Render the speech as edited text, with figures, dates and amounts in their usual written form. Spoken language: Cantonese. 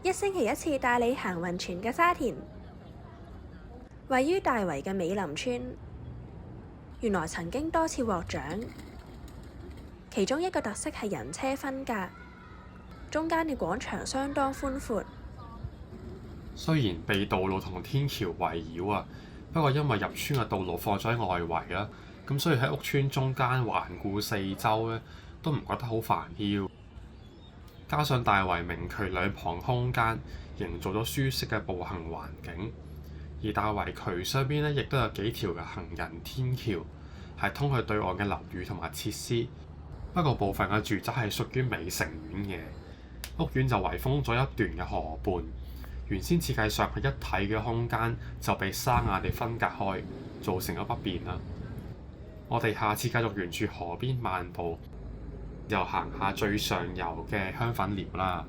一星期一次帶你行雲泉嘅沙田，位於大圍嘅美林村，原來曾經多次獲獎，其中一個特色係人車分隔，中間嘅廣場相當寬闊。雖然被道路同天橋圍繞啊，不過因為入村嘅道路放咗喺外圍啦，咁所以喺屋村中間環顧四周咧，都唔覺得好煩囂。加上大圍明渠兩旁空間，營造咗舒適嘅步行環境。而大圍渠上邊咧，亦都有幾條嘅行人天橋，係通去對岸嘅樓宇同埋設施。不過部分嘅住宅係屬於美城苑嘅，屋苑就圍封咗一段嘅河畔。原先設計上係一體嘅空間，就被生硬地分隔開，造成咗不便啦。我哋下次繼續沿住河邊漫步，又行下最上游嘅香粉寮啦。